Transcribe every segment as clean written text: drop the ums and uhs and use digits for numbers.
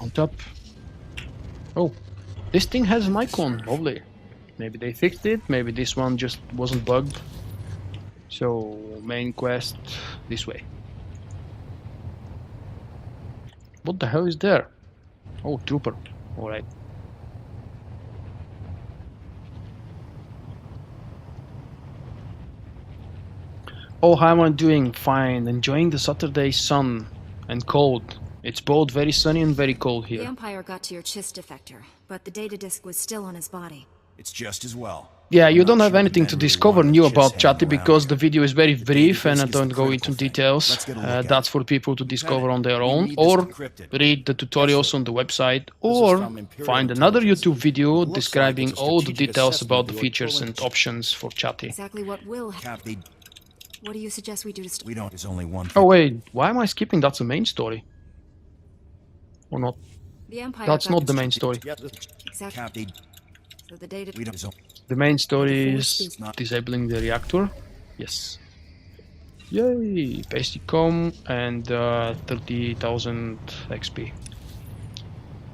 On top. Oh, this thing has an icon. Lovely. Maybe they fixed it. Maybe this one just wasn't bugged. So, main quest this way. What the hell is there? Oh, trooper. Alright. Oh, how am I doing? Fine. Enjoying the Saturday sun and cold. It's both very sunny and very cold here. The Empire got to your Chiss defector, but the data disk was still on his body. It's just as well. Yeah, you don't have anything to discover new about Chatty because the video is very brief and I don't go into details. That's for people to discover on their own, or read the tutorials on the website, or find another YouTube video describing all the details about the features and options for Chatty. Exactly what will happen. What do you suggest we do to We don't. There's only one. Oh wait, why am I skipping? That's the main story. Or not? The Empire That's got not the its- main story. Exactly. So the data. We don't. The main story is disabling the reactor. Yes. Yay! Basic com and 30,000 XP.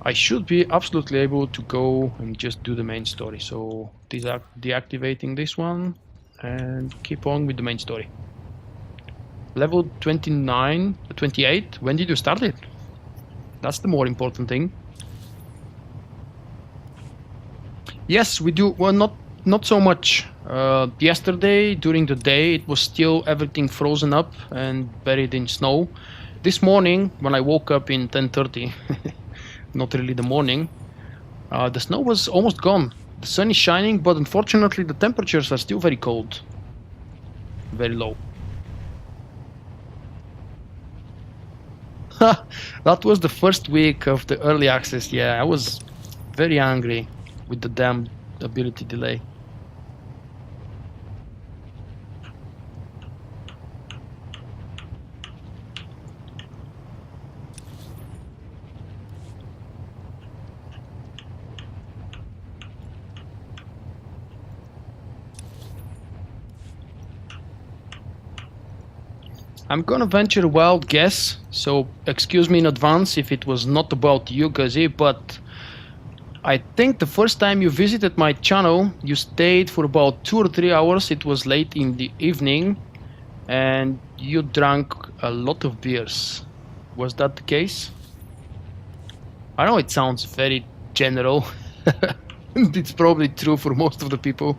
I should be absolutely able to go and just do the main story. So deactivating this one and keep on with the main story. Level 29, 28. When did you start it? That's the more important thing. Yes, we do. Well, not so much. Yesterday, during the day, it was still everything frozen up and buried in snow. This morning, when I woke up in 10:30, not really the morning, the snow was almost gone. The sun is shining, but unfortunately, the temperatures are still very cold, very low. That was the first week of the early access. Yeah, I was very angry with the damn ability delay. I'm gonna venture a wild guess, so excuse me in advance if it was not about you, Gazi, but I think the first time you visited my channel, you stayed for about 2 or 3 hours. It was late in the evening, and you drank a lot of beers. Was that the case? I know it sounds very general. It's probably true for most of the people.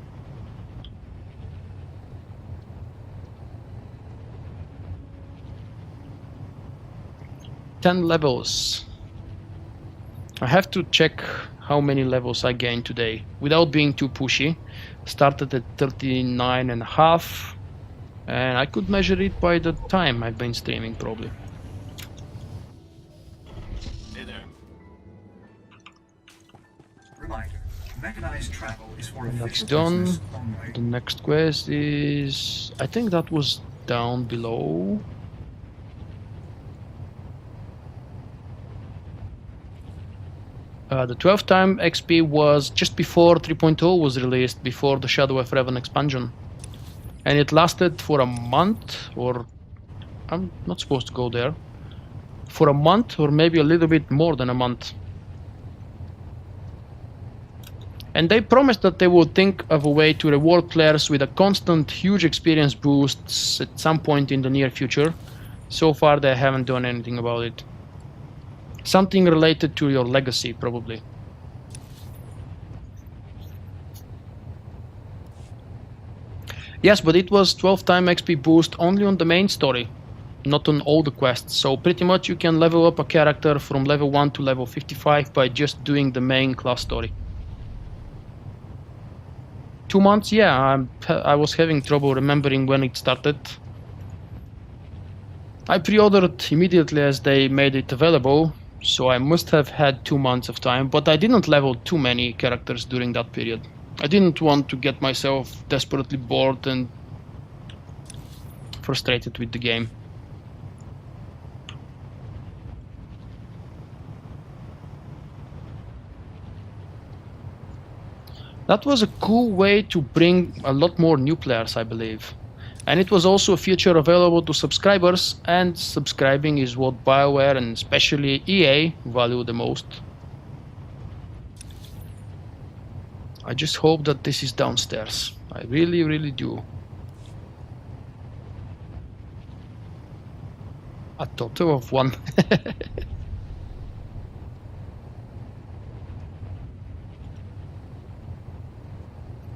Ten levels. I have to check how many levels I gained today without being too pushy. Started at 39.5 and I could measure it by the time I've been streaming probably. Hey there. Reminder, mechanized travel is for That's official done. business only. The next quest is... I think that was down below. The 12th time XP was just before 3.0 was released, before the Shadow of Revan expansion. And it lasted for a month, or... I'm not supposed to go there. For a month, or maybe a little bit more than a month. And they promised that they would think of a way to reward players with a constant huge experience boosts at some point in the near future. So far they haven't done anything about it. Something related to your legacy, probably. Yes, but it was 12 time XP boost only on the main story, not on all the quests. So pretty much you can level up a character from level 1 to level 55 by just doing the main class story. 2 months? Yeah, I was having trouble remembering when it started. I pre-ordered immediately as they made it available, so I must have had 2 months of time, but I didn't level too many characters during that period. I didn't want to get myself desperately bored and frustrated with the game. That was a cool way to bring a lot more new players, I believe. And it was also a feature available to subscribers, and subscribing is what BioWare and especially EA value the most. I just hope that this is downstairs. I really, really do. A total of 1.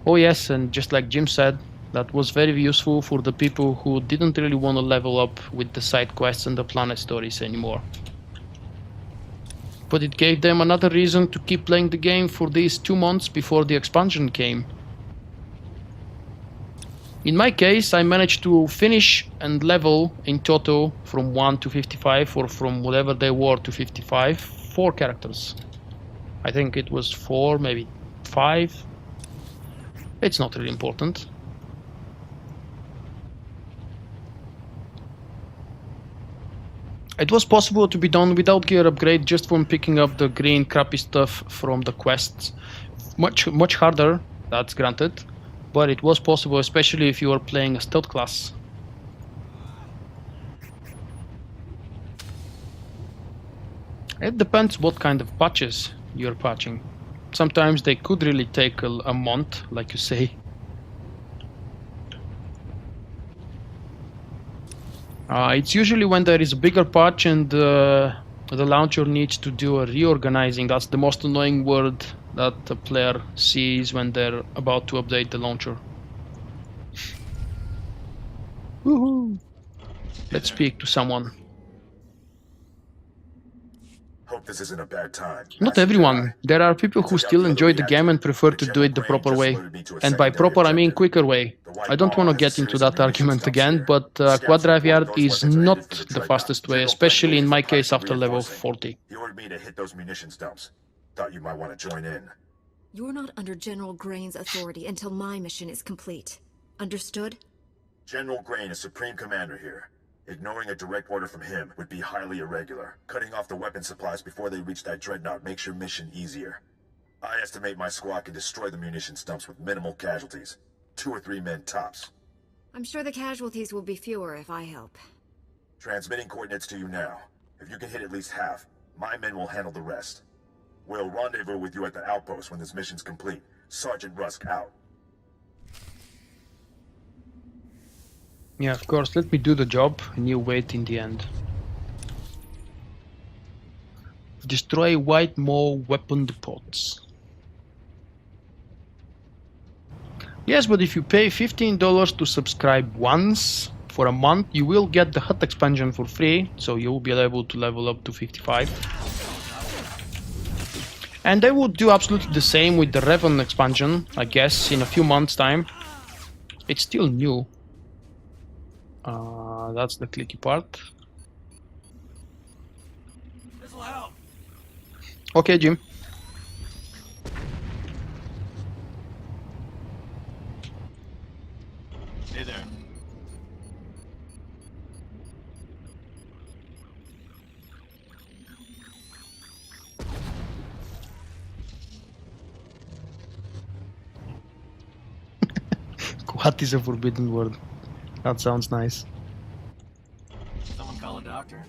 Oh yes, and just like Jim said, that was very useful for the people who didn't really want to level up with the side quests and the planet stories anymore. But it gave them another reason to keep playing the game for these 2 months before the expansion came. In my case, I managed to finish and level in total from 1 to 55, or from whatever they were to 55, 4 characters. I think it was 4, maybe 5. It's not really important. It was possible to be done without gear upgrade, just from picking up the green crappy stuff from the quests. Much harder, that's granted, but it was possible, especially if you are playing a stealth class. It depends what kind of patches you're patching. Sometimes they could really take a month, like you say. It's usually when there is a bigger patch and the launcher needs to do a reorganizing. That's the most annoying word that the player sees when they're about to update the launcher. Woohoo! Let's speak to someone. Hope this isn't a bad time. Not everyone. There are people who still enjoy the game and prefer to do it the proper way. And by proper I mean quicker way. I don't want to get into that argument again, but quad drive yard is not the fastest way, especially in my case after level 40. He ordered me to hit those munitions dumps. Thought you might want to join in. You're not under General Grain's authority until my mission is complete. Understood? General Grain is Supreme Commander here. Ignoring a direct order from him would be highly irregular. Cutting off the weapon supplies before they reach that dreadnought makes your mission easier. I estimate my squad can destroy the munitions dumps with minimal casualties. 2 or 3 men tops. I'm sure the casualties will be fewer if I help. Transmitting coordinates to you now. If you can hit at least half, my men will handle the rest. We'll rendezvous with you at the outpost when this mission's complete. Sergeant Rusk out. Yeah, of course, let me do the job and you wait in the end. Destroy White Maw weapon depots. Yes, but if you pay $15 to subscribe once for a month, you will get the Hoth expansion for free, so you will be able to level up to 55. And they would do absolutely the same with the Referral expansion, I guess, in a few months' time. It's still new. That's the clicky part. This'll help. Okay, Jim. Hey there. What is a forbidden word? That sounds nice. Someone call a doctor.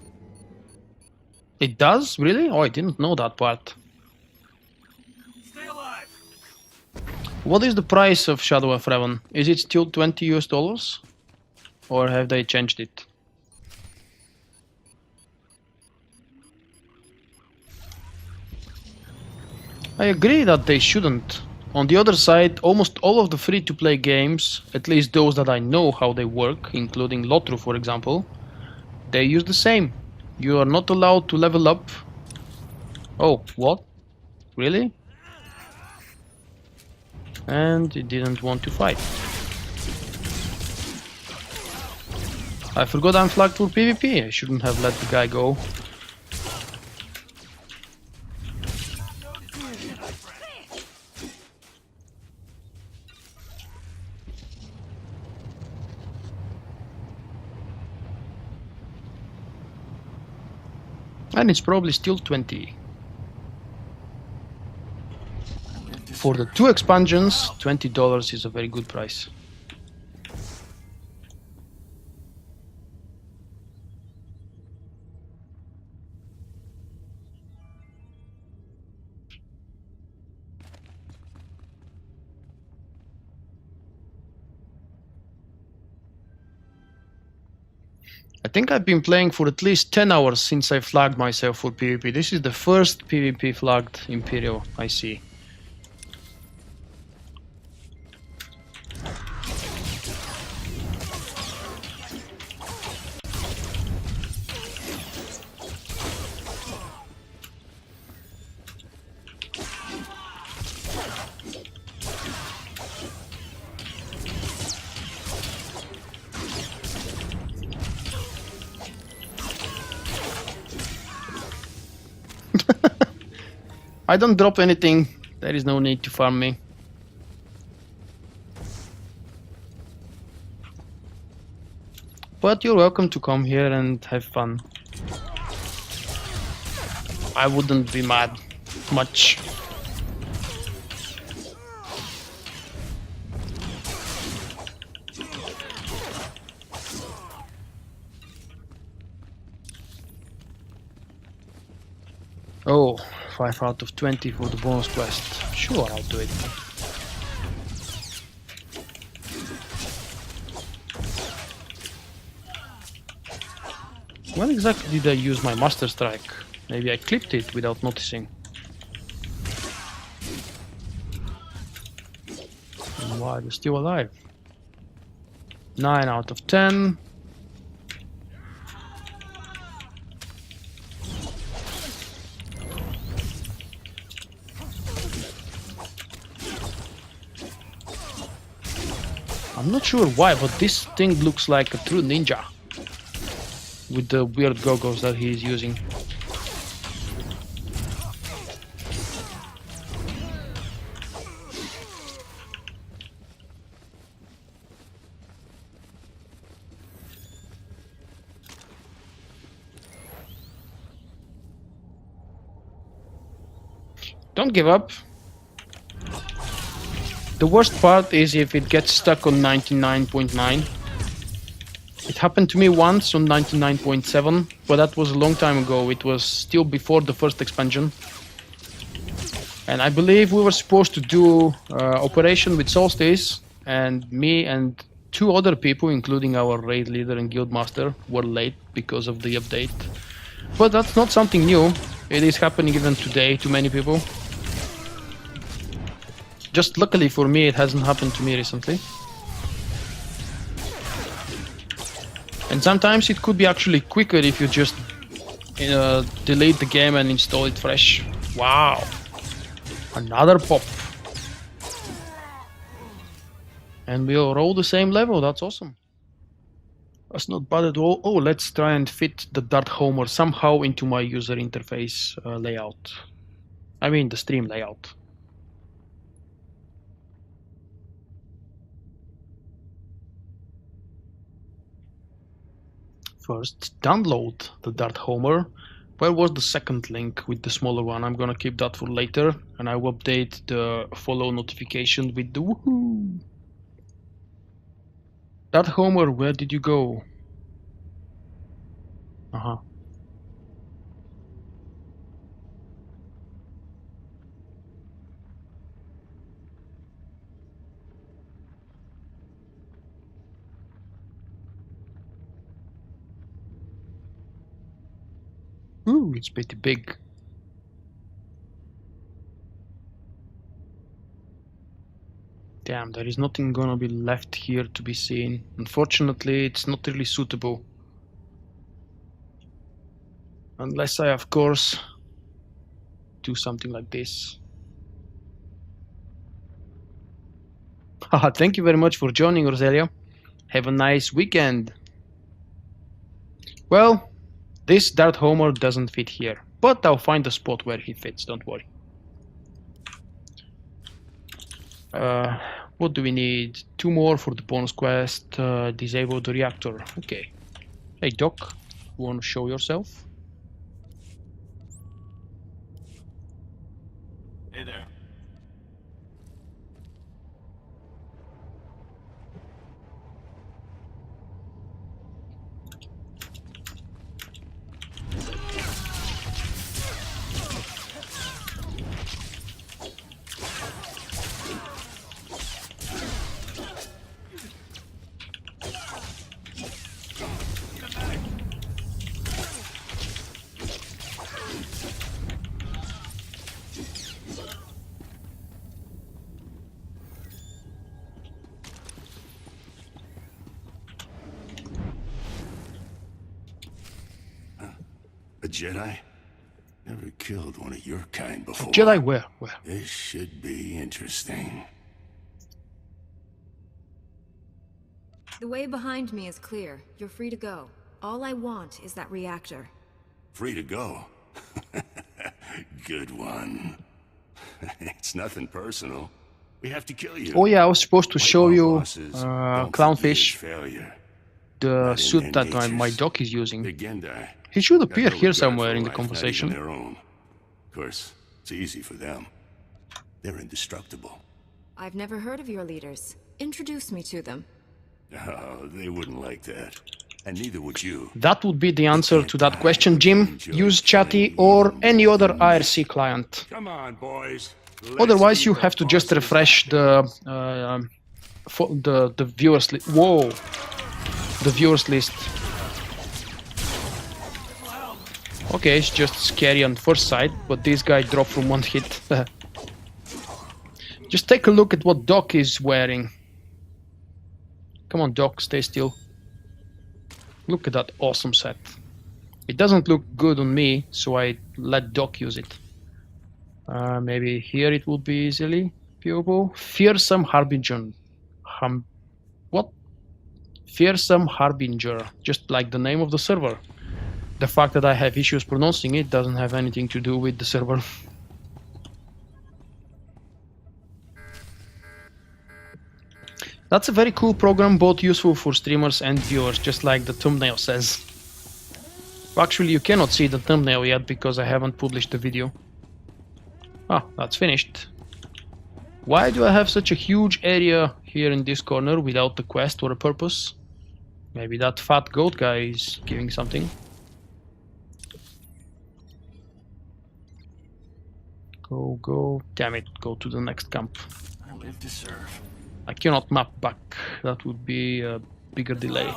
It does? Really? Oh, I didn't know that part. Stay alive. What is the price of Shadow of Revan? Is it still $20 US? Or have they changed it? I agree that they shouldn't. On the other side, almost all of the free-to-play games, at least those that I know how they work, including Lotru for example, they use the same. You are not allowed to level up. Oh, what? Really? And it didn't want to fight. I forgot I'm flagged for PvP. I shouldn't have let the guy go. And it's probably still 20. For the 2 expansions, $20 is a very good price. think I've been playing for at least 10 hours since I flagged myself for PvP. This is the first PvP flagged Imperial I see. I don't drop anything. There is no need to farm me. But you're welcome to come here and have fun. I wouldn't be mad much. Oh, 5 out of 20 for the bonus quest. Sure, I'll do it. When exactly did I use my Master Strike? Maybe I clipped it without noticing. And why are you still alive? 9 out of 10. I'm not sure why, but this thing looks like a true ninja with the weird goggles that he is using. Don't give up. The worst part is if it gets stuck on 99.9. It happened to me once on 99.7, but that was a long time ago. It was still before the first expansion. And I believe we were supposed to do operation with Solstice, and me and 2 other people, including our raid leader and guild master, were late because of the update. But that's not something new. It is happening even today to many people. Just luckily for me, it hasn't happened to me recently. And sometimes it could be actually quicker if you just delete the game and install it fresh. Wow! Another pop. And we'll roll the same level, that's awesome. That's not bad at all. Oh, let's try and fit the Darth Homer somehow into my user interface layout. I mean the stream layout. First, download the Darth Homer. Where was the second link with the smaller one? I'm gonna keep that for later, and I will update the follow notification with the woohoo. Darth Homer, where did you go? Ooh, it's pretty big. Damn, there is nothing gonna be left here to be seen. Unfortunately, it's not really suitable. Unless I, of course, do something like this. Haha, thank you very much for joining, Roselia. Have a nice weekend. Well, this Darth Homer doesn't fit here, but I'll find a spot where he fits, don't worry. What do we need? 2 more for the bonus quest. Disable the reactor. Okay. Hey Doc, you want to show yourself? Hey there. Jedi? Never killed one of your kind before. Jedi where? Where? This should be interesting. The way behind me is clear. You're free to go. All I want is that reactor. Free to go. Good one. It's nothing personal. We have to kill you. Oh yeah, I was supposed to show you Don't Clownfish, forget failure. the suit that my doc is using. The Gendai. He should Got appear no here regard somewhere for in the life, not even conversation. their own. Of course, it's easy for them. They're indestructible. I've never heard of your leaders. Introduce me to them. Oh, they wouldn't like that. And neither would you. That would be the answer to that question, Jim. Use Chatty or any other IRC client. Come on, boys. Otherwise, you have to just refresh the viewers list. Whoa, the viewers list. Okay, it's just scary on first sight, but this guy dropped from one hit. Just take a look at what Doc is wearing. Come on, Doc, stay still. Look at that awesome set. It doesn't look good on me, so I let Doc use it. Maybe here it would be easily viewable. Fearsome Harbinger. What? Fearsome Harbinger. Just like the name of the server. The fact that I have issues pronouncing it doesn't have anything to do with the server. That's a very cool program, both useful for streamers and viewers, just like the thumbnail says. Actually, you cannot see the thumbnail yet because I haven't published the video. Ah, that's finished. Why do I have such a huge area here in this corner without the quest or a purpose? Maybe that fat goat guy is giving something. Go, damn it, go to the next camp. I live to serve. I cannot map back, that would be a bigger delay.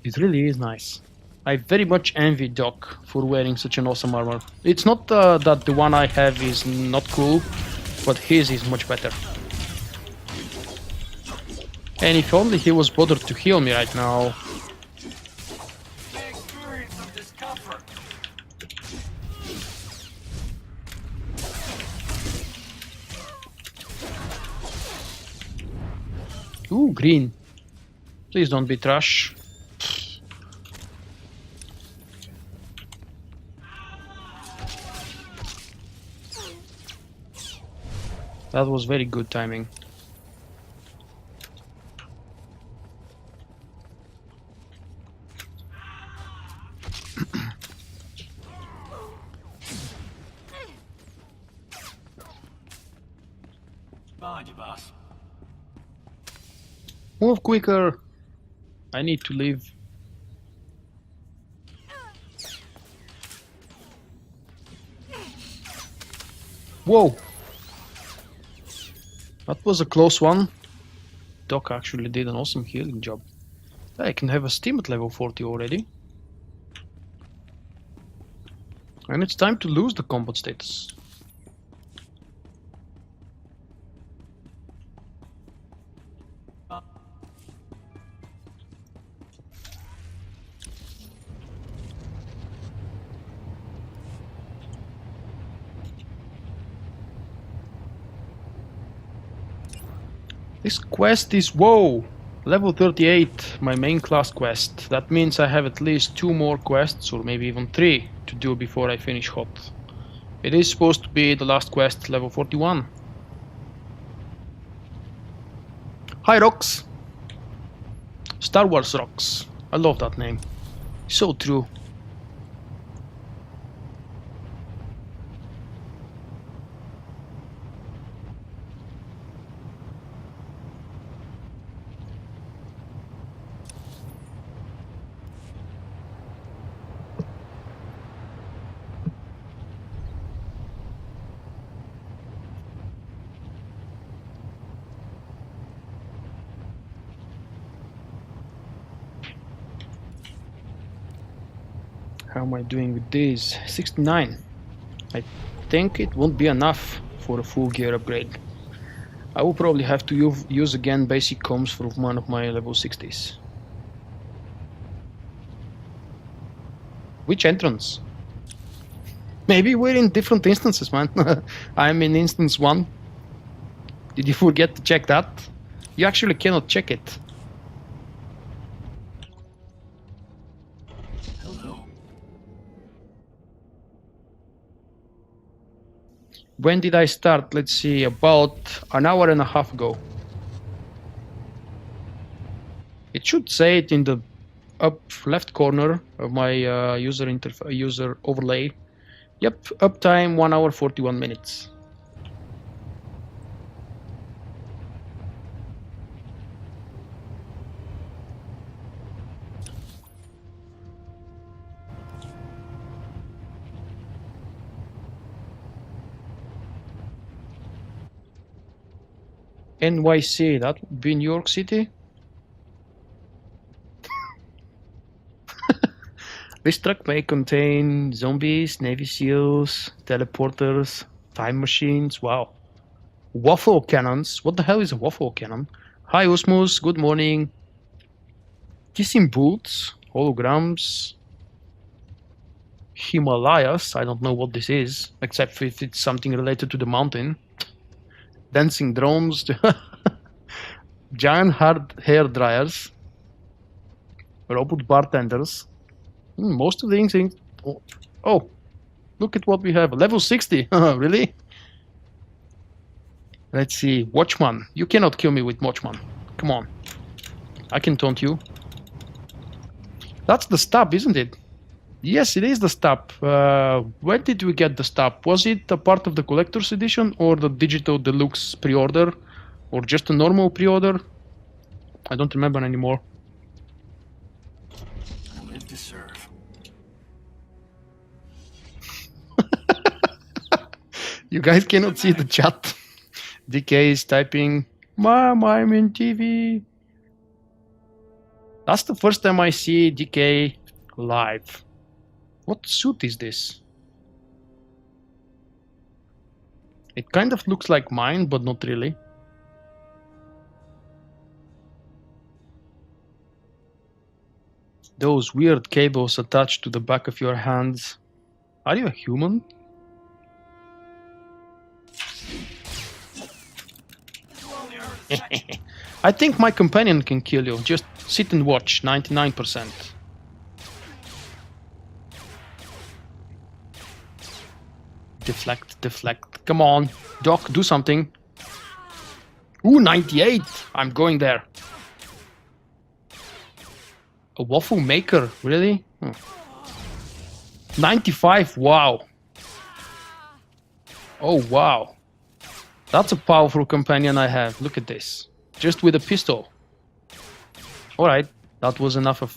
It really is nice. I very much envy Doc for wearing such an awesome armor. It's not that the one I have is not cool, but his is much better. And if only he was bothered to heal me right now. They experience some discomfort. Ooh, green. Please don't be trash. That was very good timing. Behind you, boss. Move quicker. I need to leave. Whoa. That was a close one. Doc actually did an awesome healing job. I can have a steam at level 40 already. And it's time to lose the combat status. This quest is, whoa, level 38, my main class quest. That means I have at least 2 more quests, or maybe even 3, to do before I finish Hoth. It is supposed to be the last quest, level 41. Hi Rox! Star Wars Rox. I love that name. So true. How am I doing with these? 69. I think it won't be enough for a full gear upgrade. I will probably have to use again basic comms for one of my level 60s. Which entrance? Maybe we're in different instances, man. I'm in instance 1. Did you forget to check that? You actually cannot check it. Hello. When did I start? Let's see, about an hour and a half ago. It should say it in the up left corner of my user overlay. Yep, uptime 1 hour 41 minutes. NYC, that would be New York City. This truck may contain zombies, Navy SEALs, teleporters, time machines. Wow. Waffle cannons. What the hell is a waffle cannon? Hi Osmos, good morning. Kissing boots, holograms, Himalayas. I don't know what this is, except if it's something related to the mountain. Dancing drones, giant hard hair dryers, robot bartenders. Most of the things. Oh, look at what we have. Level 60. Really? Let's see. Watchman. You cannot kill me with Watchman. Come on. I can taunt you. That's the stub, isn't it? Yes, it is the stub. Where did we get the stub? Was it a part of the collector's edition or the digital deluxe pre-order? Or just a normal pre-order? I don't remember anymore. I live to serve. You guys cannot see the chat. DK is typing, Mom, I'm in TV. That's the first time I see DK live. What suit is this? It kind of looks like mine, but not really. Those weird cables attached to the back of your hands. Are you a human? I think my companion can kill you. Just sit and watch. 99%. Deflect, deflect. Come on, Doc, do something. Ooh, 98. I'm going there. A waffle maker, really? 95. Wow. Oh, wow. That's a powerful companion I have. Look at this. Just with a pistol. Alright, that was enough of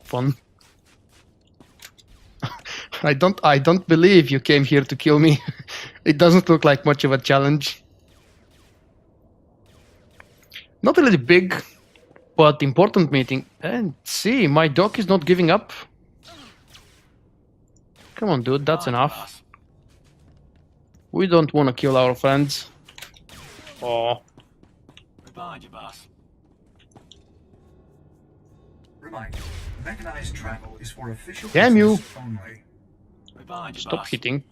fun. I don't believe you came here to kill me. It doesn't look like much of a challenge. Not really big, but important meeting. And see, my dog is not giving up. Come on, dude, that's enough. We don't want to kill our friends. Oh. Right behind you, boss. Reminder, mechanized travel is for official Damn you. business only. Right behind you, Stop boss. hitting.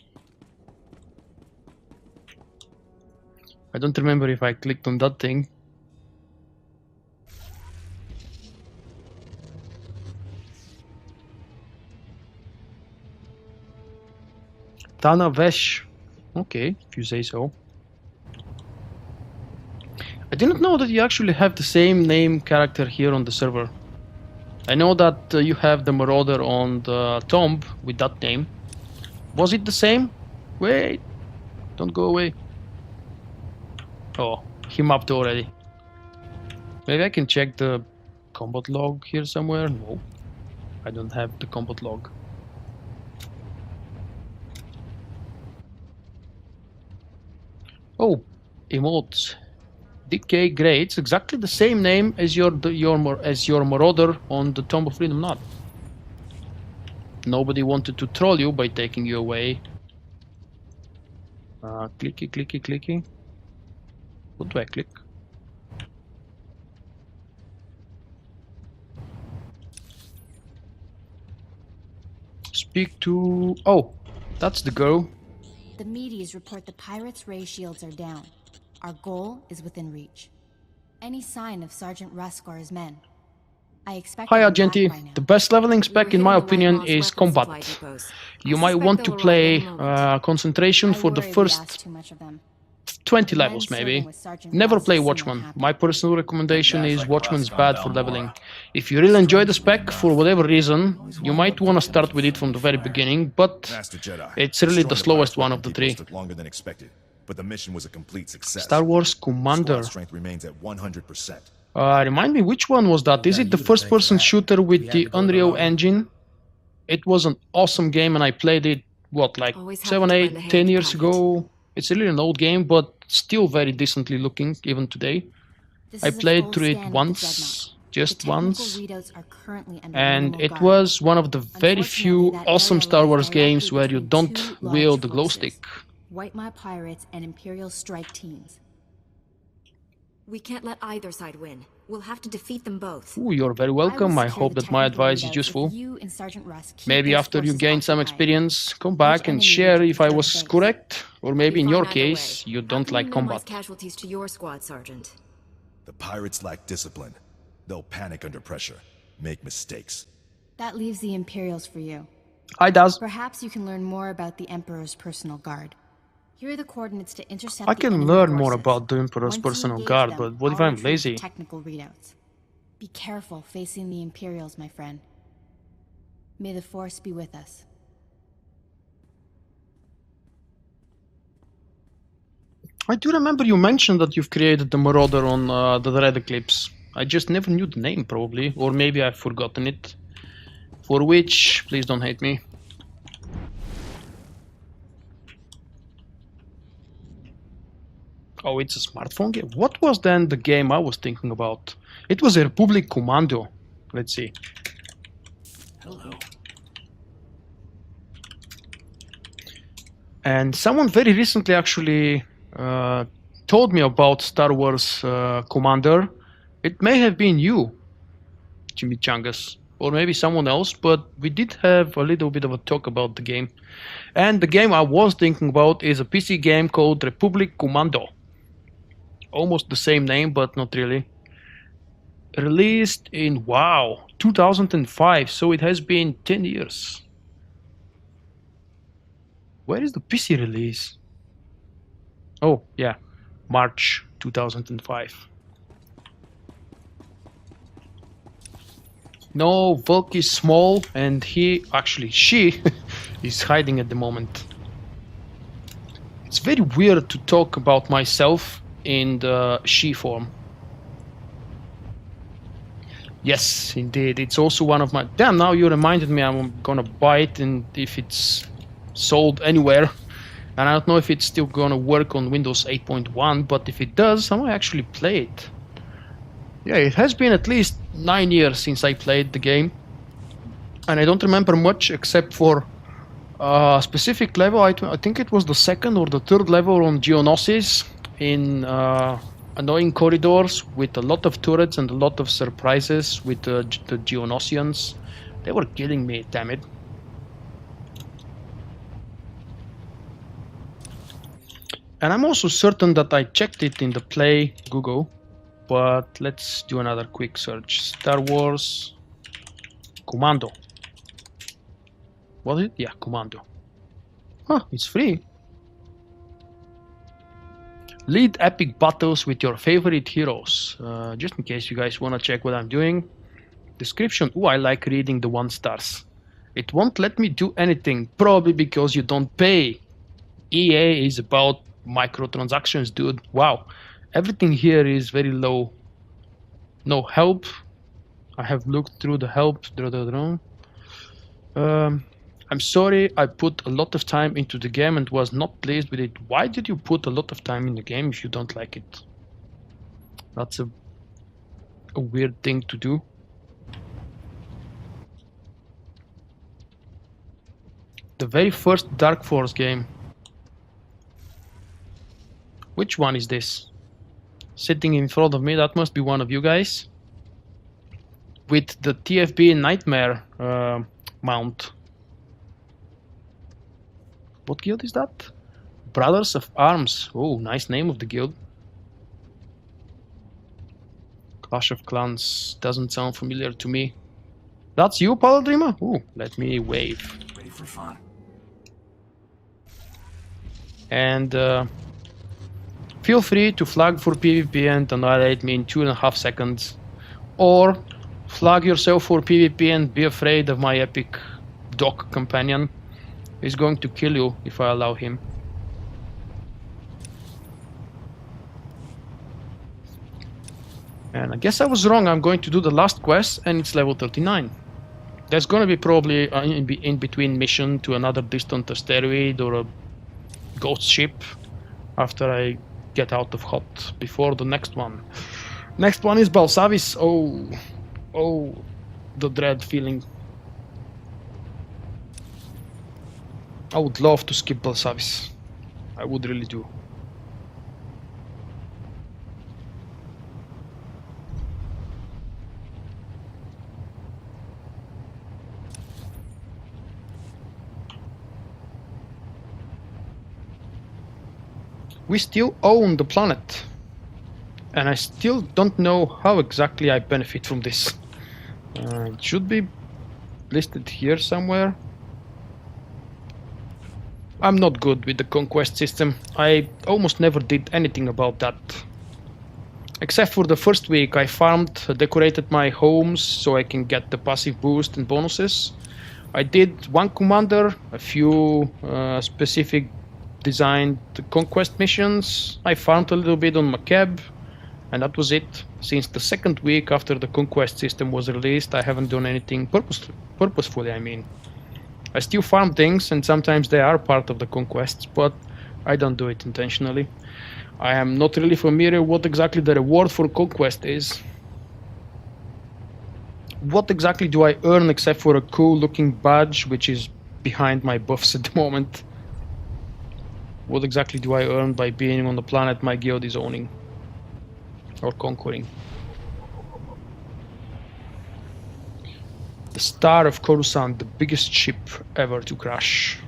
I don't remember if I clicked on that thing. Tana Vesh. Okay, if you say so. I didn't know that you actually have the same name character here on the server. I know that you have the Marauder on the tomb with that name. Was it the same? Wait, don't go away. Oh, he mapped already. Maybe I can check the combat log here somewhere. No, I don't have the combat log. Oh, emotes. DK Grey. It's exactly the same name as your Marauder on the Tomb of Freedom Knot. Nobody wanted to troll you by taking you away. Clicky, clicky, clicky. What do I click? Speak to... Oh, that's the girl. The Medes report the pirates' ray shields are down. Our goal is within reach. Any sign of Sergeant Rusk or his men? I expect Hi them back Argenti, by now. the best leveling spec in my We're hitting the opinion White Moss is weapons supply combat. depots. You I might suspect want to they'll arrive play any moment. concentration I for the worry we first asked too much of them. 20 The levels men maybe. serving with Sergeant Never Rusk play seem Watchman. unhappy. My personal recommendation Guys is like Watchman's Rusk on bad for Belmore. leveling. If you really enjoy the spec Strangely for enough, whatever reason, always you wound might up want to taking start them with it from the very friendly fire. beginning, but Master Jedi. it's really the destroying slowest pirates' one weapon of the depots three. took longer than expected, but the mission was a complete success. Star Wars Commander. Squad strength remains at 100%. Remind me, which one was that? Is it the first person shooter with the Unreal Engine? It was an awesome game and I played it, what, like Always happy 7, to 8, lend a hand 10 to years pilot. ago? It's really an old game, but still very decently looking, even today. This I is a played full through it scan of the once, Dreadnought. just The technical once, readouts are currently under and minimal it guard. was one of the very few Unfortunately, that awesome area Star lies Wars games directly where you between don't two wield large the glow forces, stick. White Maw Pirates and Imperial Strike Teams. We can't let either side win. We'll have to defeat them both. Ooh, you're very I welcome. will I secure hope the that my technical advice is readouts if useful. you and Sergeant Rusk keep Maybe those after you forces gain some occupied. experience, come Which back and enemy would share you if I prefer was to face? correct, or maybe in Be your fine either case, way. you How don't can we like minimize combat. casualties to your squad, Sergeant? The pirates lack discipline. They'll panic under pressure, make mistakes. That leaves the Imperials for you. Hi, Daz. Perhaps you can learn more about the Emperor's personal guard. Here are the coordinates to intercept I the can enemy learn more forces. about the Emperor's Once you personal engage guard, them, but what if I'll I'm retrieve the lazy? technical readouts. Be careful facing the Imperials, my friend. May the Force be with us. I do remember you mentioned that you've created the Marauder on the Red Eclipse. I just never knew the name, probably, or maybe I've forgotten it. For which, please don't hate me. Oh, it's a smartphone game? What was then the game I was thinking about? It was a Republic Commando. Let's see. Hello. And someone very recently actually told me about Star Wars Commander. It may have been you, Chimichangas, or maybe someone else, but we did have a little bit of a talk about the game. And the game I was thinking about is a PC game called Republic Commando. Almost the same name, but not really. Released in, wow, 2005, so it has been 10 years. Where is the PC release? Oh, yeah, March 2005. No, Volk is small and she is hiding at the moment. It's very weird to talk about myself in the she form. Yes, indeed. It's also one of my... Damn, now you reminded me I'm gonna buy it, and if it's sold anywhere. And I don't know if it's still gonna work on Windows 8.1, but if it does, I might actually play it. Yeah, it has been at least 9 years since I played the game. And I don't remember much except for a specific level. I think it was the second or the third level on Geonosis in annoying corridors with a lot of turrets and a lot of surprises with the Geonosians. They were killing me, damn it. And I'm also certain that I checked it in the Play Google, but let's do another quick search. Star Wars Commando. What is it? Yeah, Commando. Huh, it's free. Lead epic battles with your favorite heroes. Just in case you guys want to check what I'm doing. Description. Ooh, I like reading the 1 stars. It won't let me do anything, probably because you don't pay. EA is about microtransactions, dude. Wow. Everything here is very low. No help. I have looked through the help. I'm sorry I put a lot of time into the game and was not pleased with it. Why did you put a lot of time in the game if you don't like it? That's a weird thing to do. The very first Dark Force game. Which one is this? sitting in front of me. That must be one of you guys. With the TFB Nightmare mount. What guild is that? Brothers of Arms. Oh, nice name of the guild. Clash of Clans doesn't sound familiar to me. That's you, Paladrima? Ooh, let me wave. Ready for fun. And feel free to flag for PvP and annihilate me in 2.5 seconds. Or flag yourself for PvP and be afraid of my epic dog companion. He's going to kill you if I allow him. And I guess I was wrong. I'm going to do the last quest and it's level 39. There's gonna be probably in between mission to another distant asteroid or a ghost ship after I get out of Hoth before the next one. Next one is Balsavis. Oh, the dread feeling. I would love to skip Balsavis. I would really do. We still own the planet, and I still don't know how exactly I benefit from this. It should be listed here somewhere. I'm not good with the conquest system. I almost never did anything about that. Except for the first week, I farmed, decorated my homes so I can get the passive boost and bonuses. I did one commander, a few specific designed conquest missions. I farmed a little bit on Macab, and that was it. Since the second week after the conquest system was released, I haven't done anything purposefully, I mean. I still farm things, and sometimes they are part of the conquests, but I don't do it intentionally. I am not really familiar what exactly the reward for conquest is. What exactly do I earn except for a cool looking badge, which is behind my buffs at the moment? What exactly do I earn by being on the planet my guild is owning or conquering? The Star of Coruscant, the biggest ship ever to crash.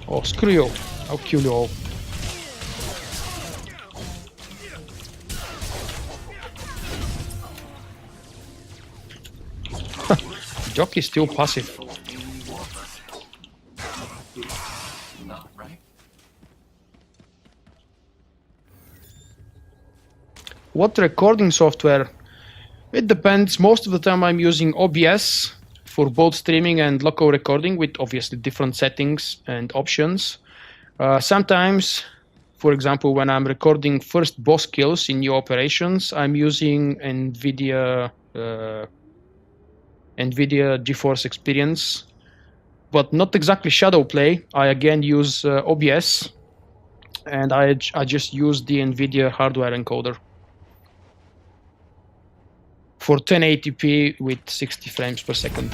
Oh, screw you. I'll kill you all. Jock is still passive. Not right. What recording software? It depends. Most of the time I'm using OBS for both streaming and local recording with obviously different settings and options. Sometimes, for example, when I'm recording first boss kills in new operations, I'm using NVIDIA GeForce Experience, but not exactly Shadowplay. I again use OBS, and I just use the NVIDIA hardware encoder for 1080p with 60 frames per second.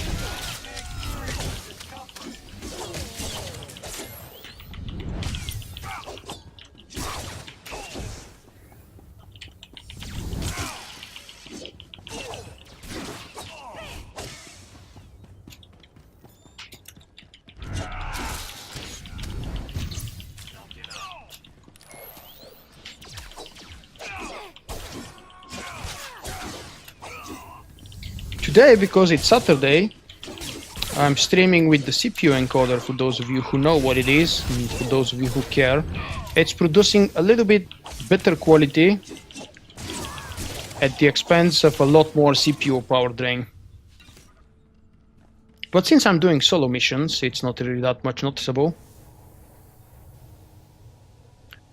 Today, because it's Saturday, I'm streaming with the CPU encoder, for those of you who know what it is, and for those of you who care. It's producing a little bit better quality at the expense of a lot more CPU power drain. But since I'm doing solo missions, it's not really that much noticeable.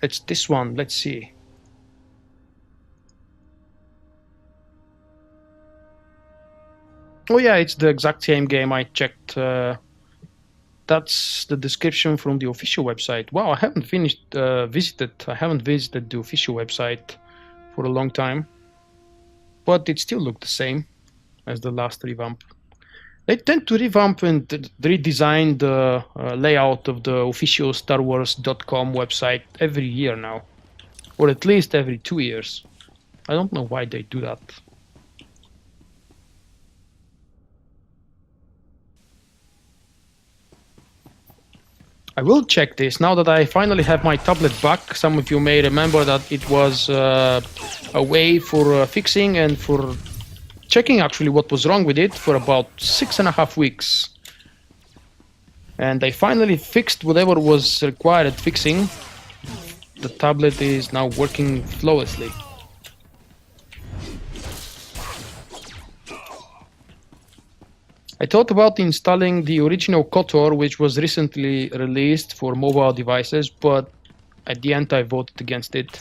It's this one, let's see. Oh yeah, it's the exact same game I checked. That's the description from the official website. Wow, I haven't visited the official website for a long time. But it still looked the same as the last revamp. They tend to revamp and redesign the layout of the official StarWars.com website every year now. Or at least every 2 years. I don't know why they do that. I will check this now that I finally have my tablet back. Some of you may remember that it was a way for fixing and for checking actually what was wrong with it for about 6.5 weeks. And I finally fixed whatever was required fixing. The tablet is now working flawlessly. I thought about installing the original KOTOR, which was recently released for mobile devices, but at the end I voted against it.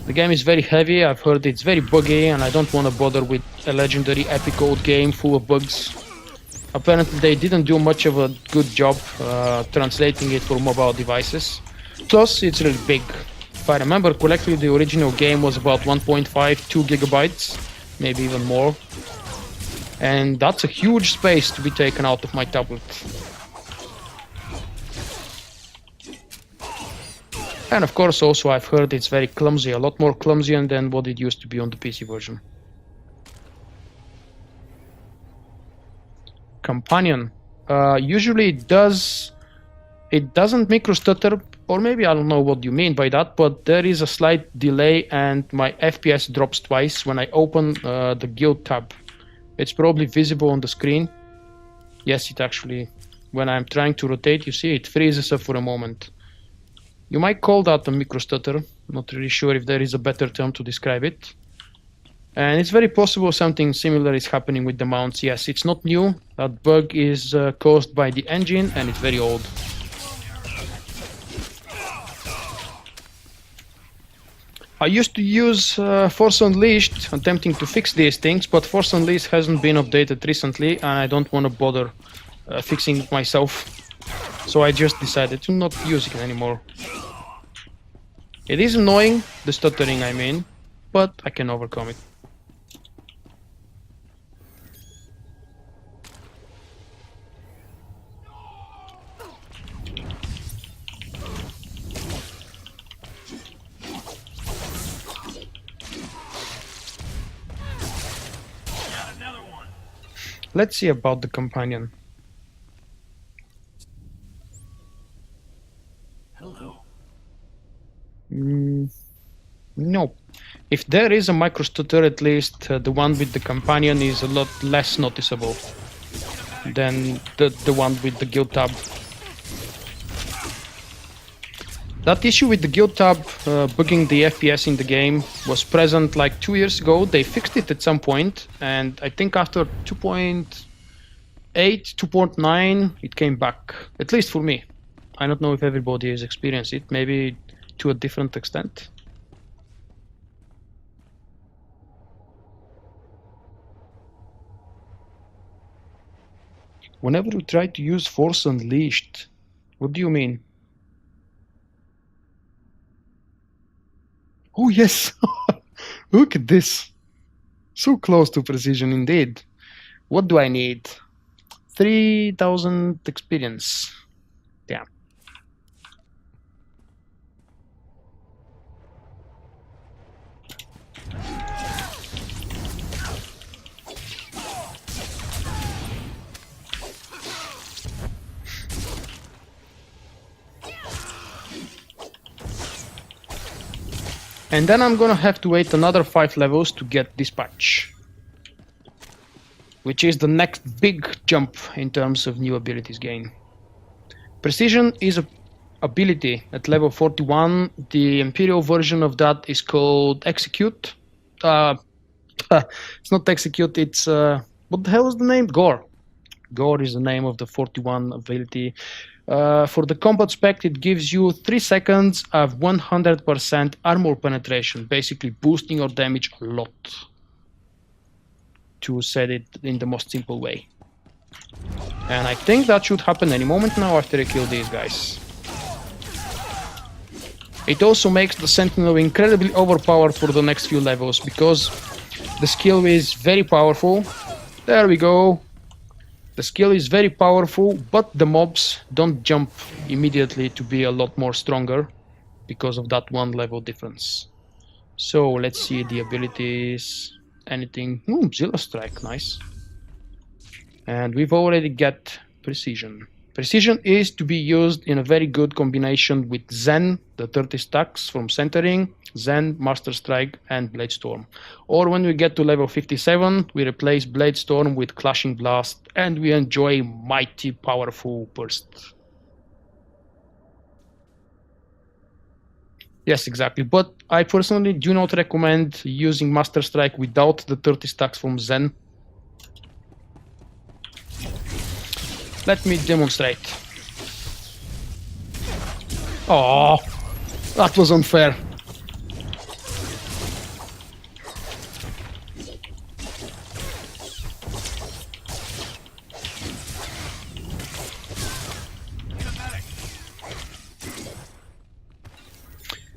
The game is very heavy, I've heard it's very buggy, and I don't want to bother with a legendary epic old game full of bugs. Apparently they didn't do much of a good job translating it for mobile devices. Plus, it's really big. If I remember correctly, the original game was about 1.52 gigabytes, maybe even more. And that's a huge space to be taken out of my tablet. And of course also I've heard it's very clumsy, a lot more clumsy than what it used to be on the PC version. Companion. Usually it doesn't micro stutter, or maybe I don't know what you mean by that, but there is a slight delay and my FPS drops twice when I open the guild tab. It's probably visible on the screen. Yes, it actually, when I'm trying to rotate, you see it freezes up for a moment. You might call that a micro stutter. Not really sure if there is a better term to describe it. And it's very possible something similar is happening with the mounts. Yes, it's not new. That bug is caused by the engine and it's very old. I used to use Force Unleashed, attempting to fix these things, but Force Unleashed hasn't been updated recently and I don't want to bother fixing it myself. So I just decided to not use it anymore. It is annoying, the stuttering I mean, but I can overcome it. Let's see about the companion. Hello. No. If there is a micro stutter, at least the one with the companion is a lot less noticeable than the one with the guild tab. That issue with the guild tab bugging the FPS in the game was present like 2 years ago. They fixed it at some point, and I think after 2.8, 2.9, it came back, at least for me. I don't know if everybody has experienced it, maybe to a different extent. Whenever you try to use Force Unleashed, what do you mean? Oh yes, look at this. So close to precision indeed. What do I need? 3,000 experience. Damn. And then I'm gonna have to wait another 5 levels to get Dispatch, which is the next big jump in terms of new abilities gain. Precision is an ability at level 41. The Imperial version of that is called Execute. It's not Execute, it's... what the hell is the name? Gore. Gore is the name of the 41 ability. For the combat spec, it gives you 3 seconds of 100% armor penetration, basically boosting your damage a lot, to set it in the most simple way. And I think that should happen any moment now after I kill these guys. It also makes the Sentinel incredibly overpowered for the next few levels, because the skill is very powerful. There we go. The skill is very powerful, but the mobs don't jump immediately to be a lot more stronger because of that 1 level difference. So let's see the abilities. Anything? Zilla Strike, nice. And we've already got Precision. Precision is to be used in a very good combination with Zen, the 30 stacks from centering, Zen, Master Strike, and Blade Storm. Or when we get to level 57, we replace Blade Storm with Clashing Blast, and we enjoy mighty powerful burst. Yes, exactly. But I personally do not recommend using Master Strike without the 30 stacks from Zen. Let me demonstrate. Oh, that was unfair.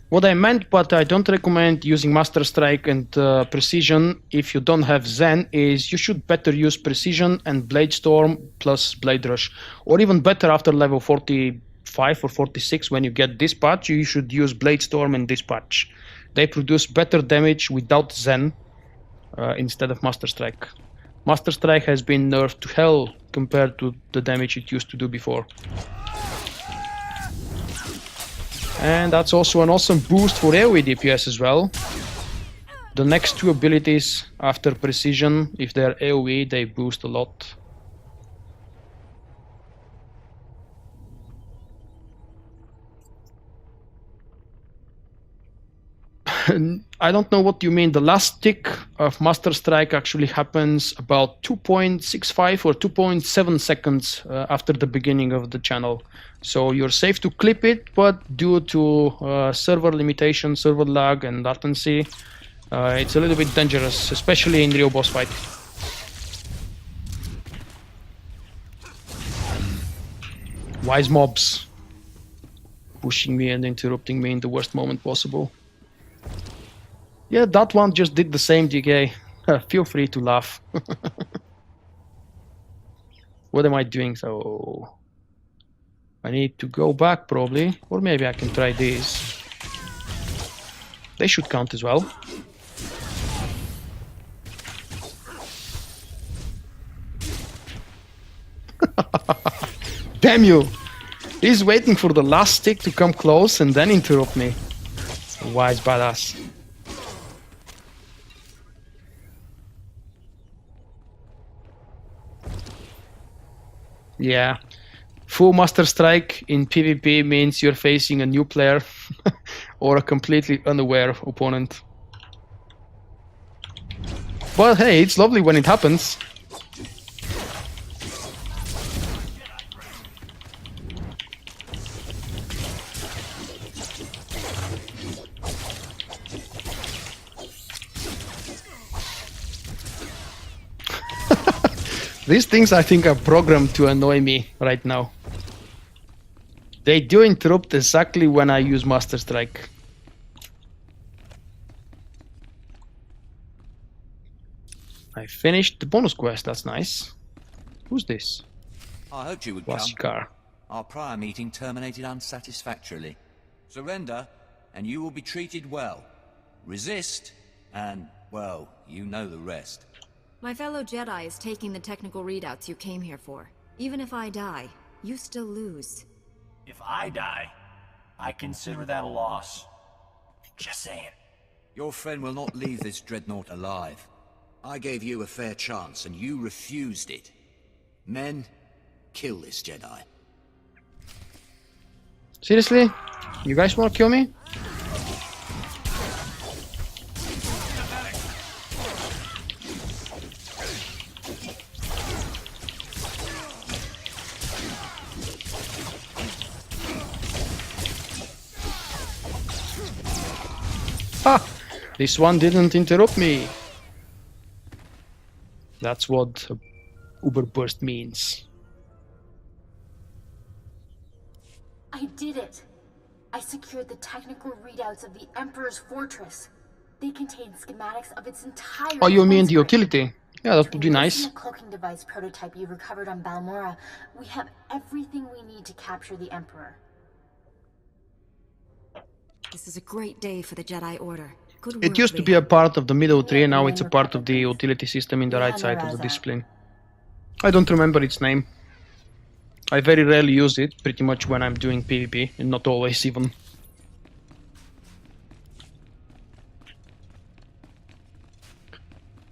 What I meant, but I don't recommend using Master Strike and Precision if you don't have Zen, is you should better use Precision and Blade Storm plus Blade Rush. Or even better, after level 45 or 46, when you get Dispatch, you should use Blade Storm and Dispatch. They produce better damage without Zen instead of Master Strike. Master Strike has been nerfed to hell compared to the damage it used to do before. And that's also an awesome boost for AoE DPS as well. The next 2 abilities after Precision, if they're AoE, they boost a lot. I don't know what you mean. The last tick of Master Strike actually happens about 2.65 or 2.7 seconds after the beginning of the channel. So you're safe to clip it, but due to server limitation, server lag and latency, it's a little bit dangerous, especially in real boss fight. Wise mobs pushing me and interrupting me in the worst moment possible. Yeah, that one just did the same, DK. Feel free to laugh. What am I doing? So I need to go back probably, or maybe I can try these. They should count as well. Damn you! He's waiting for the last stick to come close and then interrupt me. Wise badass. Yeah. Full Master Strike in PvP means you're facing a new player or a completely unaware opponent. But hey, it's lovely when it happens. These things, I think, are programmed to annoy me right now. They do interrupt exactly when I use Master Strike. I finished the bonus quest, that's nice. Who's this? I hoped you would come. Our prior meeting terminated unsatisfactorily. Surrender, and you will be treated well. Resist, and, well, you know the rest. My fellow Jedi is taking the technical readouts you came here for. Even if I die, you still lose. If I die, I consider that a loss. Just saying. Your friend will not leave this dreadnought alive. I gave you a fair chance, and you refused it. Men, kill this Jedi. Seriously? You guys want to kill me? Ha! This one didn't interrupt me. That's what Uber Burst means. I did it! I secured the technical readouts of the Emperor's fortress. They contain schematics of its entire... Oh, you mean the utility? Yeah, that would be nice. Using the cloaking device prototype you recovered on Balmora, we have everything we need to capture the Emperor. This is a great day for the Jedi Order. Good work, It used to be a Leia. part of the middle tree, now it's a part of the utility system in the right side of the discipline. I don't remember its name. I very rarely use it, pretty much when I'm doing PvP, and not always even.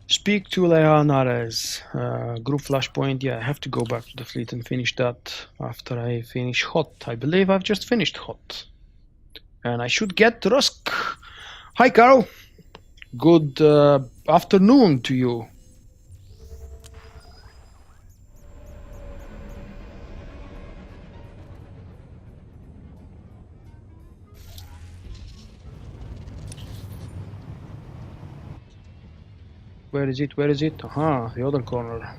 Speak to Leonares. Group flashpoint, yeah, I have to go back to the fleet and finish that after I finish Hoth. I believe I've just finished Hoth. And I should get Rusk. Hi, Carl. Good afternoon to you. Where is it? Where is it? Aha, the other corner.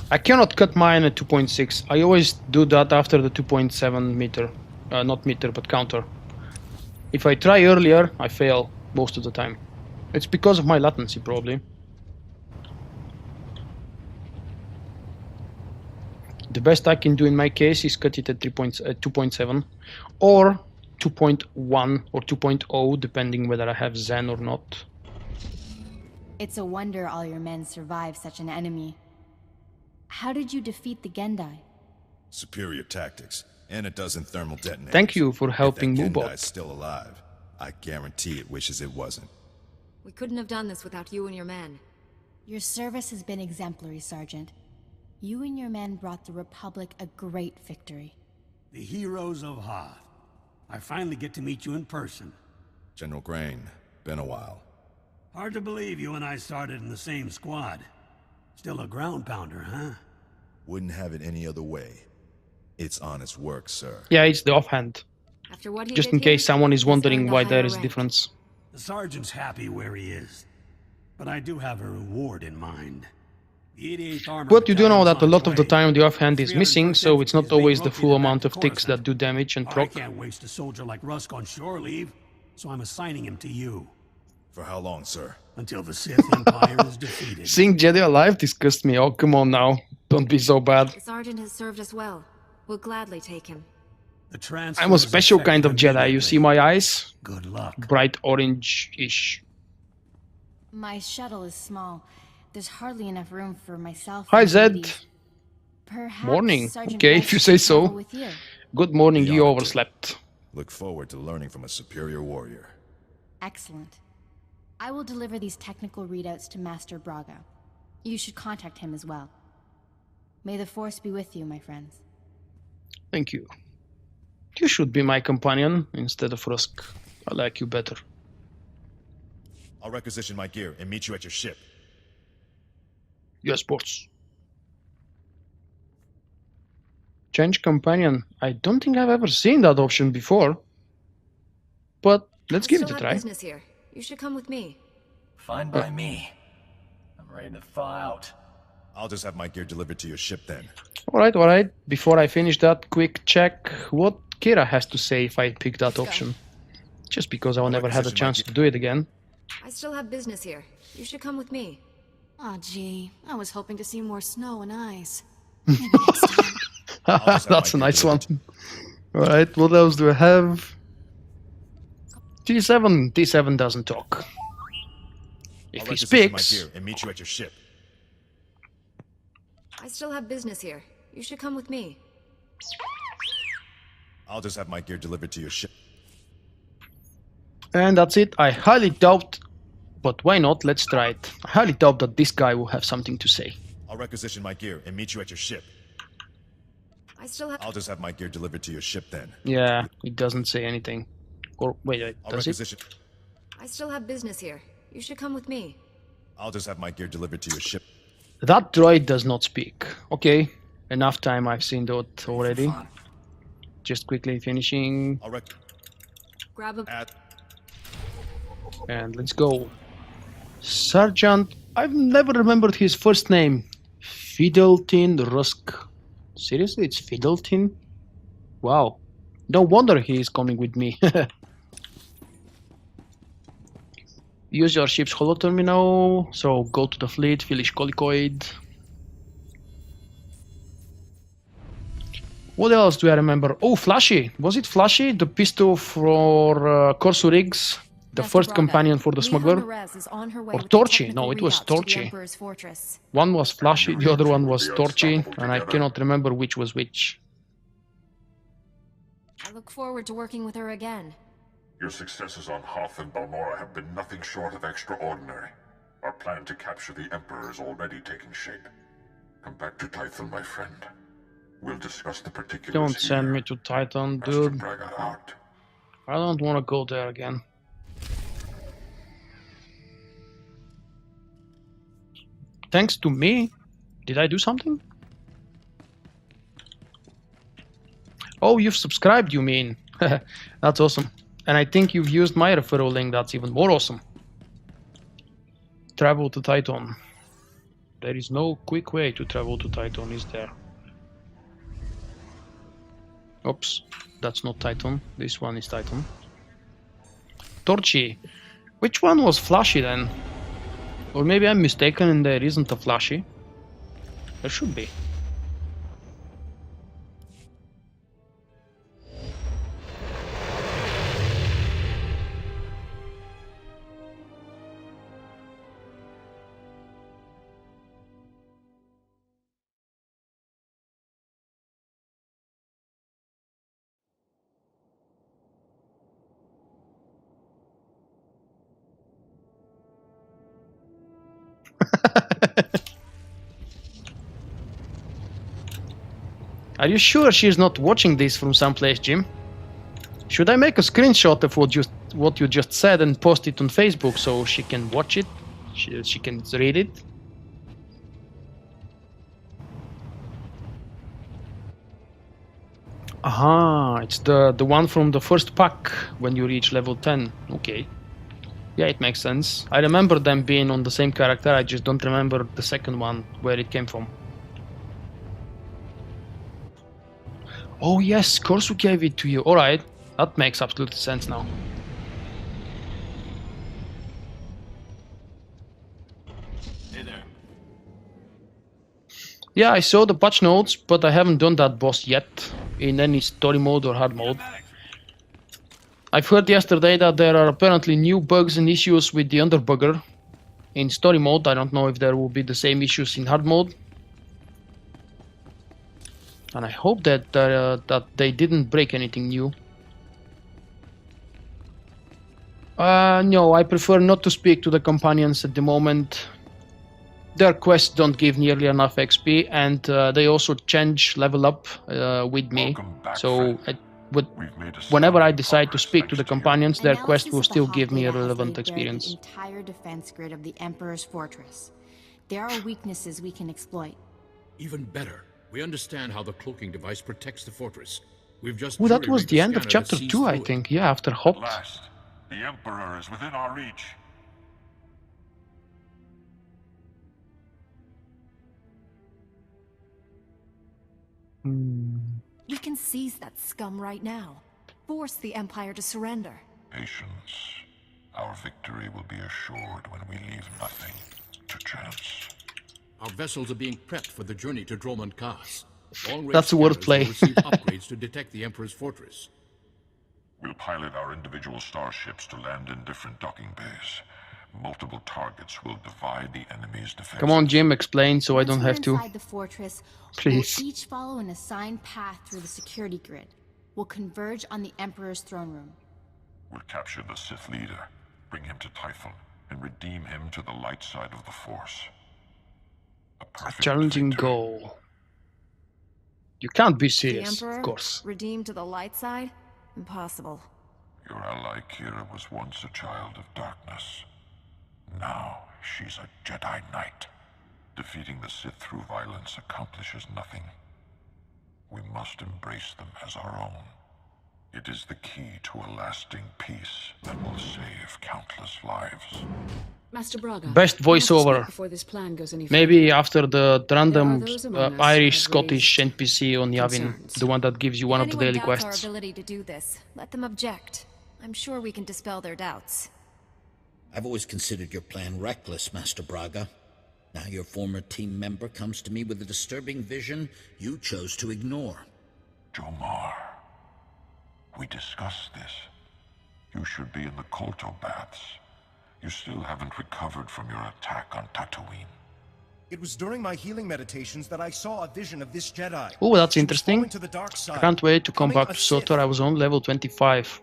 I cannot cut mine at 2.6. I always do that after the 2.7 meter. Not meter, but counter. If I try earlier, I fail most of the time. It's because of my latency, probably. The best I can do in my case is cut it at 2.7 or 2.1 or 2.0, depending whether I have Zen or not. It's a wonder all your men survived such an enemy. How did you defeat the Gendai? Superior tactics and a dozen thermal detonators. Thank you for helping If that Mubot. Gendai's still alive, I guarantee it wishes it wasn't. We couldn't have done this without you and your men. Your service has been exemplary, Sergeant. You and your men brought the Republic a great victory. The heroes of Hoth. I finally get to meet you in person. General Grain, been a while. Hard to believe you and I started in the same squad. Still a ground pounder, huh? Wouldn't have it any other way. It's honest work, sir. Yeah, it's the offhand. After what he Just did in case here, someone is he's wondering earned a why there higher is a rank. difference. The sergeant's happy where he is. But I do have a reward in mind. The 88th Armor But you do know Battalion's that a on lot its of the way. time the offhand is 301st missing, so it's not Infantry is always being the full rotated back amount to of ticks Coruscant. that do damage and I proc. can't waste a soldier like Rusk on shore leave, so I'm assigning him to you. For how long, sir? Until the Sith Empire is defeated. Seeing Jedi alive disgusts me. Oh, come on now. Don't be so bad. The sergeant has served us well. We'll gladly take him. The transfer I'm a is special kind of effective Jedi. You immediately. see my eyes? Good luck. Bright orange-ish. My shuttle is small. There's hardly enough room for myself. Hi, and Zed. ladies. Perhaps Morning. Sergeant Okay, Rusk if you say should so. travel with you. Good morning, Be you honored to. overslept. Look forward to learning from a superior warrior. Excellent. I will deliver these technical readouts to Master Braga. You should contact him as well. May the Force be with you, my friends. Thank you. You should be my companion instead of Rusk. I like you better. I'll requisition my gear and meet you at your ship. Yes, boss. Change companion. I don't think I've ever seen that option before. But let's give it a Still have try. business here. You should come with me. Fine by me. I'm ready to thaw out. I'll just have my gear delivered to your ship then. Alright, alright. Before I finish that, quick check what Kira has to say if I pick that option. Just because I'll never have a chance to do it again. I still have business here. You should come with me. Aw, gee. I was hoping to see more snow and ice. Maybe next time. That's a nice one. Alright, what else do I have? T7. T7 doesn't talk. If I'll he requisition my speaks... gear and meet you at your ship. I still have business here. You should come with me. I'll just have my gear delivered to your ship. And that's it. I highly doubt... But why not? Let's try it. I highly doubt that this guy will have something to say. I'll requisition my gear and meet you at your ship. I still have... I'll just have my gear delivered to your ship then. Yeah, it doesn't say anything. Or, wait, I'll does it? requisition... I still have business here. You should come with me. I'll just have my gear delivered to your ship. That droid does not speak. Okay, enough time I've seen that already. Just quickly finishing. I'll Grab a... And let's go. Sergeant, I've never remembered his first name. Fideltin Rusk. Seriously, it's Fideltin? Wow. No wonder he is coming with me. Use your ship's holoterminal. So go to the fleet, Filish Colicoid. What else do I remember? Oh, Flashy. Was it Flashy? The pistol for Corsu Riggs? The first companion for the smuggler? Or Torchy? No, it was Torchy. One was Flashy, the other one was Torchy, and I cannot remember which was which. I look forward to working with her again. Your successes on Hoth and Balmora have been nothing short of extraordinary. Our plan to capture the Emperor is already taking shape. Come back to Tython, my friend. We'll discuss the particulars. Don't send me to Titan, dude. Out. I don't want to go there again. Thanks to me? Did I do something? Oh, you've subscribed, you mean? That's awesome. And I think you've used my referral link. That's even more awesome. Travel to Titan. There is no quick way to travel to Titan, is there? Oops, that's not Titan. This one is Titan. Torchy. Which one was Flashy then? Or maybe I'm mistaken and there isn't a Flashy. There should be. Are you sure she's not watching this from someplace, Jim? Should I make a screenshot of what you just said and post it on Facebook so she can watch it? She can read it? Aha, it's the one from the first pack when you reach level 10. Okay. Yeah, it makes sense. I remember them being on the same character, I just don't remember the second one, where it came from. Oh yes, Corsu gave it to you. Alright, that makes absolute sense now. Hey there. Yeah, I saw the patch notes, but I haven't done that boss yet, in any story mode or hard mode. I've heard yesterday that there are apparently new bugs and issues with the Underbugger. In story mode, I don't know if there will be the same issues in hard mode. And I hope that that they didn't break anything new. No, I prefer not to speak to the companions at the moment. Their quests don't give nearly enough XP, and they also change level up with me. So whenever I decide to speak to the companions, their quest will still give me a relevant experience. The entire defense grid of the Emperor's fortress. There are weaknesses we can exploit. Even better. We understand how the cloaking device protects the fortress. We've just Oh, that was the end of chapter 2, I think. Yeah, after Hoth. Last, the Emperor is within our reach. We can seize that scum right now. Force the Empire to surrender. Patience. Our victory will be assured when we leave nothing to chance. Our vessels are being prepped for the journey to Dromund Kaas. That's wordplay. Receive upgrades to detect the Emperor's fortress. We'll pilot our individual starships to land in different docking bays. Multiple targets will divide the enemy's defense. Come on, Jim, explain so I don't have to. Inside the fortress, please. We'll each follow an assigned path through the security grid. We'll converge on the Emperor's throne room. We'll capture the Sith leader, bring him to Tython, and redeem him to the light side of the Force. A challenging goal. You can't be serious, the Emperor, of course. Redeemed to the light side? Impossible. Your ally Kira was once a child of darkness. Now she's a Jedi Knight. Defeating the Sith through violence accomplishes nothing. We must embrace them as our own. It is the key to a lasting peace that will save countless lives. Master Braga, best voiceover. Maybe after the random Irish-Scottish NPC on Yavin, the one that gives you one of the daily quests. Our ability to do this. Let them object. I'm sure we can dispel their doubts. I've always considered your plan reckless, Master Braga. Now your former team member comes to me with a disturbing vision you chose to ignore. Jomar, we discussed this. You should be in the Kolto baths. You still haven't recovered from your attack on Tatooine. It was during my healing meditations that I saw a vision of this Jedi. Oh, that's interesting. To the dark side, I can't wait to come back to SWTOR. I was on level 25.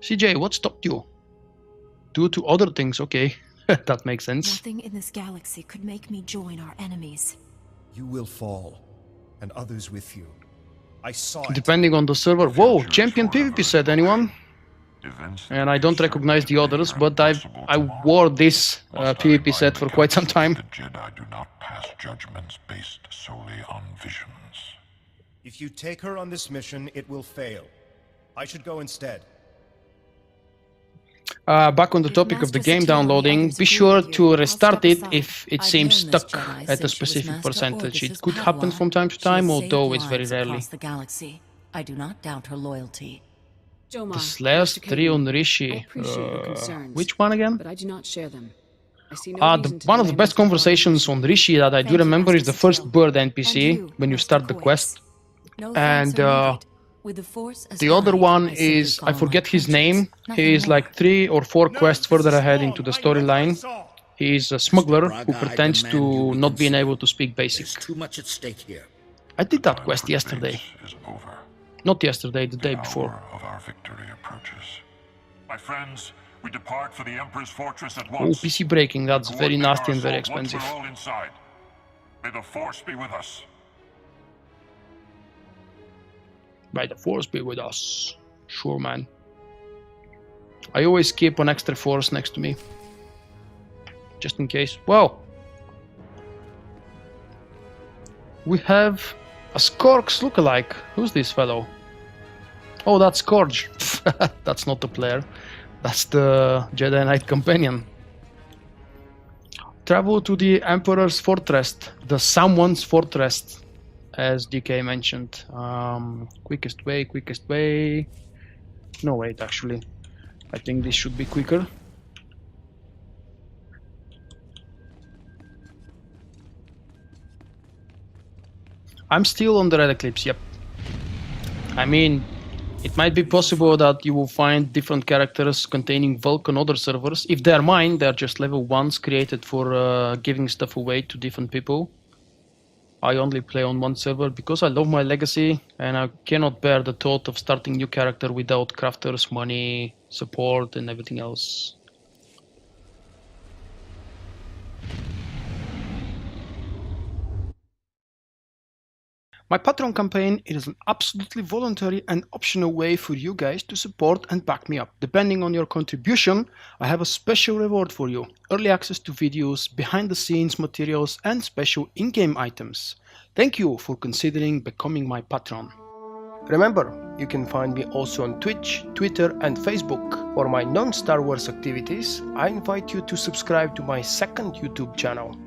CJ, what stopped you? Due to other things, okay. That makes sense. Nothing in this galaxy could make me join our enemies. You will fall, and others with you. I saw it. Depending on the server. Whoa, champion PvP set, anyone? And I don't recognize the others, but I wore this PvP set for quite some time. The Jedi do not pass judgments based solely on visions. If you take her on this mission, it will fail. I should go instead. Back on the topic of the game downloading, be sure to restart it if it seems stuck at a specific percentage. It could happen from time to time, although it's very rarely. I do not doubt her loyalty. This last three on Rishi. Which one again? But I do not share them. I see no one of the best conversations on Rishi that I do remember is the first bird NPC when you start the quest. And the other one is, I forget his name. He is like 3 or 4 quests further ahead into the storyline. He is a smuggler who pretends to not being able to speak basic. Too much at stake here. I did that quest yesterday. Not yesterday, the day before. Of our victory approaches. My friends, we depart for the Emperor's fortress at Oh, once. PC breaking, that's very nasty and very expensive. All inside. May the Force be with us. May the Force be with us. Sure, man. I always keep an extra Force next to me. Just in case. Wow. We have a Skorx lookalike. Who's this fellow? Oh, that's Scourge. That's not the player. That's the Jedi Knight companion. Travel to the Emperor's fortress. The someone's fortress. As DK mentioned. Quickest way. No, wait, actually. I think this should be quicker. I'm still on the Red Eclipse, yep. I mean, it might be possible that you will find different characters containing Vulk on other servers. If they're mine, they're just level 1s created for giving stuff away to different people. I only play on one server because I love my legacy and I cannot bear the thought of starting new character without crafters, money, support and everything else. My Patreon campaign is an absolutely voluntary and optional way for you guys to support and back me up. Depending on your contribution, I have a special reward for you. Early access to videos, behind the scenes materials and special in-game items. Thank you for considering becoming my patron. Remember, you can find me also on Twitch, Twitter and Facebook. For my non-Star Wars activities, I invite you to subscribe to my second YouTube channel.